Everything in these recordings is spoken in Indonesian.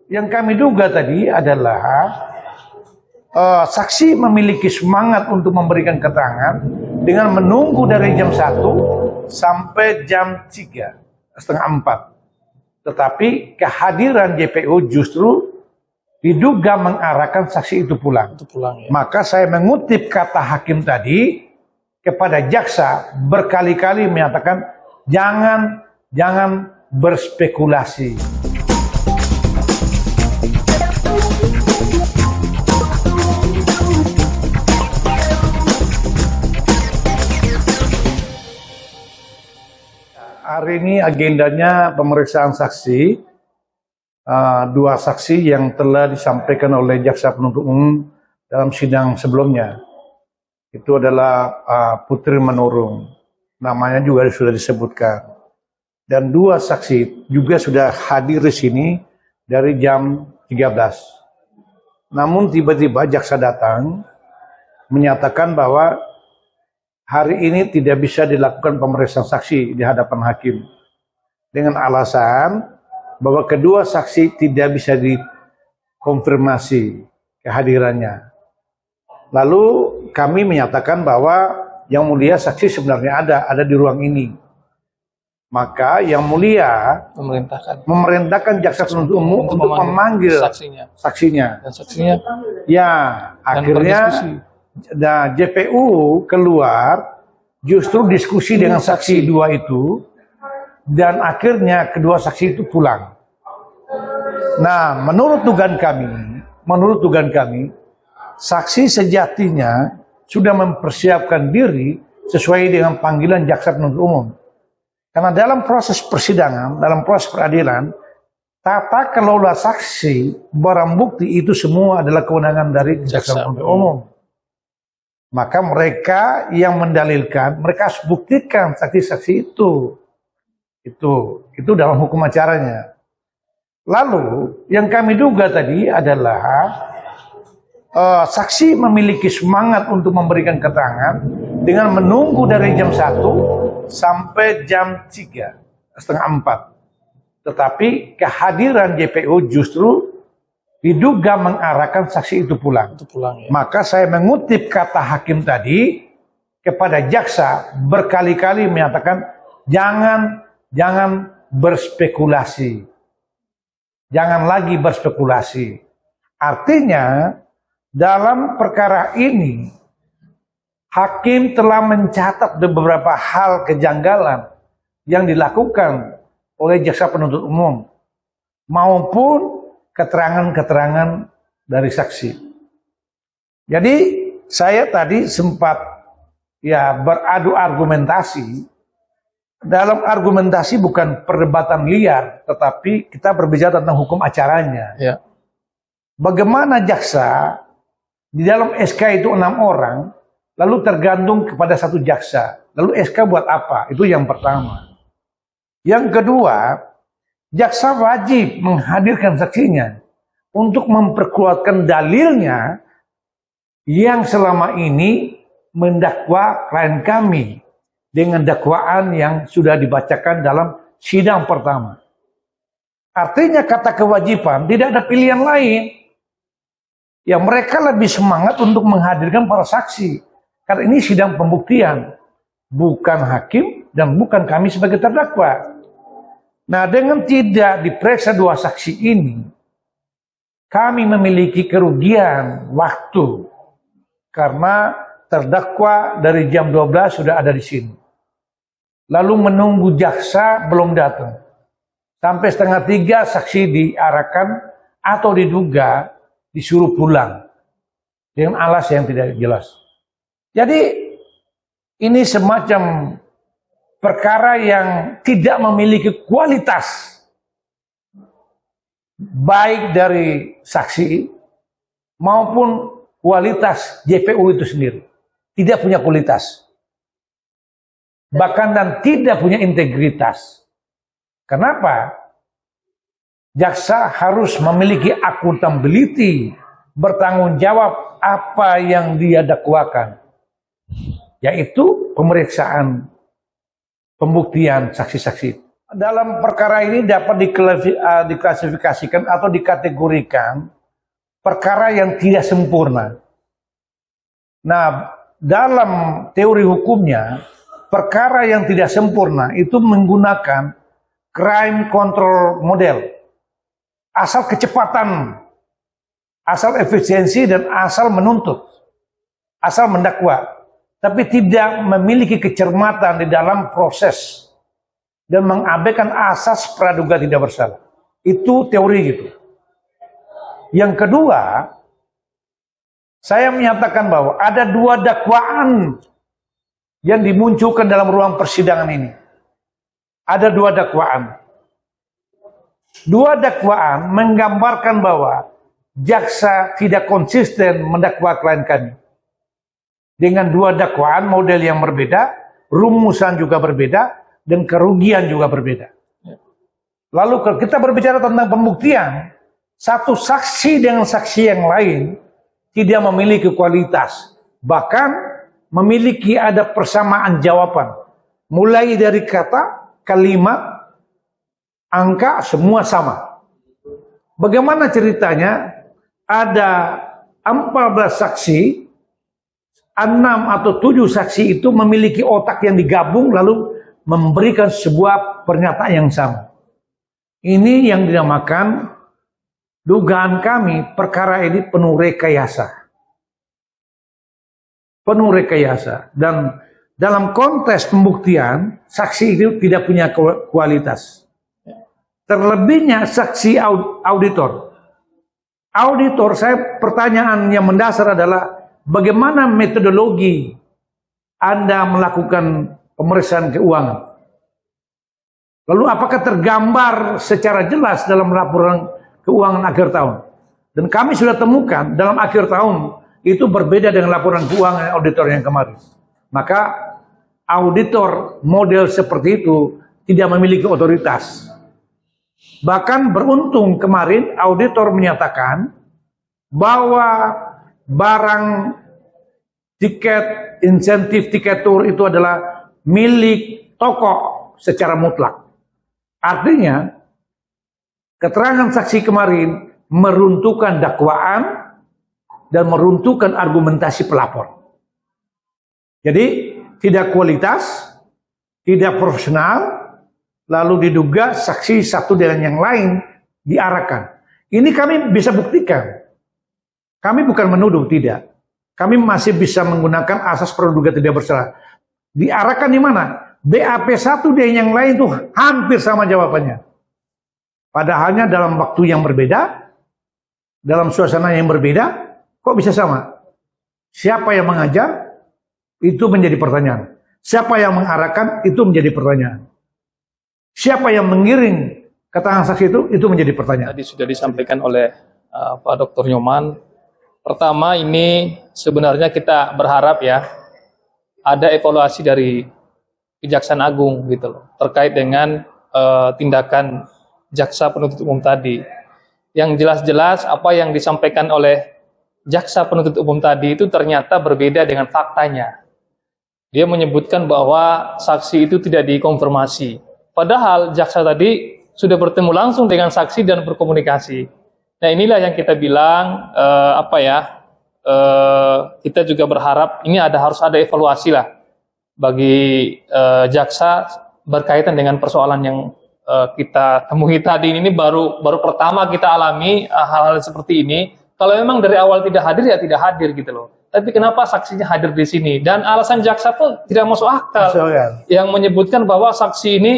yang kami duga tadi adalah saksi memiliki semangat untuk memberikan keterangan dengan menunggu dari jam 1 sampai jam 3:30, 4. Tetapi kehadiran JPU justru diduga mengarahkan saksi itu pulang. Ya. Maka saya mengutip kata hakim tadi kepada jaksa berkali-kali menyatakan jangan berspekulasi. Hari ini agendanya pemeriksaan saksi, dua saksi yang telah disampaikan oleh jaksa penuntut umum dalam sidang sebelumnya. Itu adalah Putri Manurung, namanya juga sudah disebutkan. Dan dua saksi juga sudah hadir di sini dari jam 13. Namun tiba-tiba jaksa datang menyatakan bahwa hari ini tidak bisa dilakukan pemeriksaan saksi di hadapan hakim dengan alasan bahwa kedua saksi tidak bisa dikonfirmasi kehadirannya. Lalu kami menyatakan bahwa yang mulia saksi sebenarnya ada di ruang ini. Maka yang mulia memerintahkan jaksa penuntut umum untuk memanggil saksinya. Dan saksinya ya, akhirnya JPU keluar justru diskusi dengan saksi dua itu, dan akhirnya kedua saksi itu pulang. Nah, menurut dugaan kami, saksi sejatinya sudah mempersiapkan diri sesuai dengan panggilan jaksa penuntut umum. Karena dalam proses persidangan, dalam proses peradilan, tata kelola saksi, barang bukti itu semua adalah kewenangan dari jaksa penuntut umum. Maka mereka yang mendalilkan, mereka harus buktikan saksi-saksi itu. Itu dalam hukum acaranya. Lalu yang kami duga tadi adalah saksi memiliki semangat untuk memberikan keterangan dengan menunggu dari jam 1 sampai jam 3:30, 4. Tetapi kehadiran JPU justru diduga mengarahkan saksi itu pulang. Ya. Maka saya mengutip kata hakim tadi kepada jaksa berkali-kali menyatakan jangan berspekulasi. Jangan lagi berspekulasi. Artinya dalam perkara ini hakim telah mencatat beberapa hal kejanggalan yang dilakukan oleh jaksa penuntut umum maupun keterangan-keterangan dari saksi. Jadi saya tadi sempat beradu argumentasi. Dalam argumentasi bukan perdebatan liar, tetapi kita berbicara tentang hukum acaranya. Ya. Bagaimana jaksa di dalam SK itu 6 orang, lalu tergantung kepada satu jaksa. Lalu SK buat apa? Itu yang pertama. Yang kedua, jaksa wajib menghadirkan saksinya untuk memperkuatkan dalilnya yang selama ini mendakwa klien kami dengan dakwaan yang sudah dibacakan dalam sidang pertama. Artinya kata kewajiban tidak ada pilihan lain. Ya, mereka lebih semangat untuk menghadirkan para saksi. Karena ini sidang pembuktian, bukan hakim dan bukan kami sebagai terdakwa. Nah, dengan tidak diperiksa dua saksi ini, kami memiliki kerugian waktu. Karena terdakwa dari jam 12 sudah ada di sini. Lalu menunggu jaksa belum datang. Sampai 2:30 saksi diarahkan atau diduga disuruh pulang. Dengan alasan yang tidak jelas. Jadi ini semacam perkara yang tidak memiliki kualitas baik dari saksi maupun kualitas JPU itu sendiri. Tidak punya kualitas. Bahkan dan tidak punya integritas. Kenapa? Jaksa harus memiliki accountability, bertanggung jawab apa yang dia dakwakan. Yaitu pemeriksaan pembuktian saksi-saksi. dalam perkara ini dapat diklasifikasikan atau dikategorikan perkara yang tidak sempurna. Nah, dalam teori hukumnya, perkara yang tidak sempurna itu menggunakan crime control model. Asal kecepatan, asal efisiensi, dan asal menuntut, asal mendakwa. Tapi tidak memiliki kecermatan di dalam proses dan mengabaikan asas praduga tidak bersalah. Itu teori gitu. Yang kedua, saya menyatakan bahwa ada 2 dakwaan yang dimunculkan dalam ruang persidangan ini. Ada 2 dakwaan. 2 dakwaan menggambarkan bahwa jaksa tidak konsisten mendakwa klien kami. Dengan 2 dakwaan model yang berbeda, rumusan juga berbeda, dan kerugian juga berbeda. Lalu kalau kita berbicara tentang pembuktian, satu saksi dengan saksi yang lain tidak memiliki kualitas, bahkan memiliki ada persamaan jawaban, mulai dari kata, kalimat, angka, semua sama. Bagaimana ceritanya? Ada 14 saksi, 6 atau 7 saksi itu memiliki otak yang digabung lalu memberikan sebuah pernyataan yang sama. Ini yang dinamakan, dugaan kami, perkara ini penuh rekayasa. Penuh rekayasa. Dan dalam konteks pembuktian, saksi itu tidak punya kualitas. Terlebihnya saksi auditor. Auditor, pertanyaan yang mendasar adalah, bagaimana metodologi Anda melakukan pemeriksaan keuangan? Lalu apakah tergambar secara jelas dalam laporan keuangan akhir tahun? Dan kami sudah temukan dalam akhir tahun itu berbeda dengan laporan keuangan auditor yang kemarin. Maka auditor model seperti itu tidak memiliki otoritas. Bahkan beruntung kemarin auditor menyatakan bahwa barang tiket, insentif tiket tur itu adalah milik toko secara mutlak. Artinya, keterangan saksi kemarin meruntuhkan dakwaan dan meruntuhkan argumentasi pelapor. Jadi, tidak kualitas, tidak profesional, lalu diduga saksi satu dengan yang lain diarahkan. Ini kami bisa buktikan. Kami bukan menuduh, tidak. Kami masih bisa menggunakan asas praduga tidak bersalah. Diarahkan di mana? BAP satu dengan yang lain itu hampir sama jawabannya. Padahalnya dalam waktu yang berbeda, dalam suasana yang berbeda, kok bisa sama? Siapa yang mengajar? Itu menjadi pertanyaan. Siapa yang mengarahkan? Itu menjadi pertanyaan. Siapa yang mengiring keterangan saksi itu menjadi pertanyaan. Tadi sudah disampaikan oleh Pak Dr. Nyoman. Pertama, ini sebenarnya kita berharap ya ada evaluasi dari Kejaksaan Agung gitu loh, terkait dengan tindakan jaksa penuntut umum tadi. Yang jelas-jelas apa yang disampaikan oleh jaksa penuntut umum tadi itu ternyata berbeda dengan faktanya. Dia menyebutkan bahwa saksi itu tidak dikonfirmasi. Padahal jaksa tadi sudah bertemu langsung dengan saksi dan berkomunikasi. Nah, inilah yang kita bilang kita juga berharap ini harus ada evaluasi lah bagi jaksa berkaitan dengan persoalan yang kita temui tadi. Ini baru pertama kita alami hal-hal seperti ini. Kalau memang dari awal tidak hadir ya tidak hadir gitu loh. Tapi kenapa saksinya hadir di sini? Dan alasan jaksa pun tidak masuk akal. Yang menyebutkan bahwa saksi ini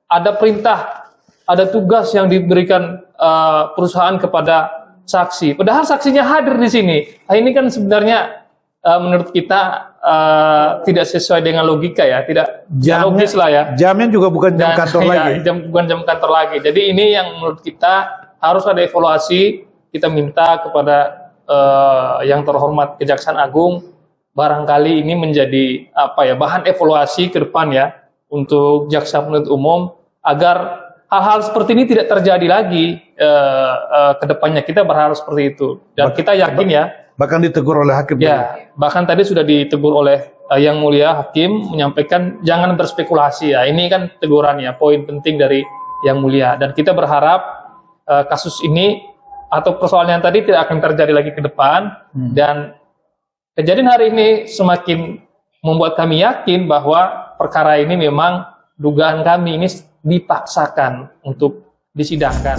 ada perintah, ada tugas yang diberikan perusahaan kepada saksi. Padahal saksinya hadir di sini. Nah, ini kan sebenarnya menurut kita tidak sesuai dengan logika ya, tidak logis lah ya. Jamnya juga bukan jam kantor lagi. Bukan jam kantor lagi. Jadi ini yang menurut kita harus ada evaluasi. Kita minta kepada yang terhormat Kejaksaan Agung, barangkali ini menjadi bahan evaluasi ke depan ya untuk jaksa penuntut umum agar hal-hal seperti ini tidak terjadi lagi ke depannya. Kita berharap seperti itu dan kita yakin ya Bahkan ditegur oleh hakim. Ya, bahkan tadi sudah ditegur oleh Yang Mulia Hakim menyampaikan jangan berspekulasi ya. Ini kan tegurannya, poin penting dari Yang Mulia. Dan kita berharap kasus ini atau persoalan yang tadi tidak akan terjadi lagi ke depan. Dan kejadian hari ini semakin membuat kami yakin bahwa perkara ini memang dugaan kami ini dipaksakan untuk disidangkan.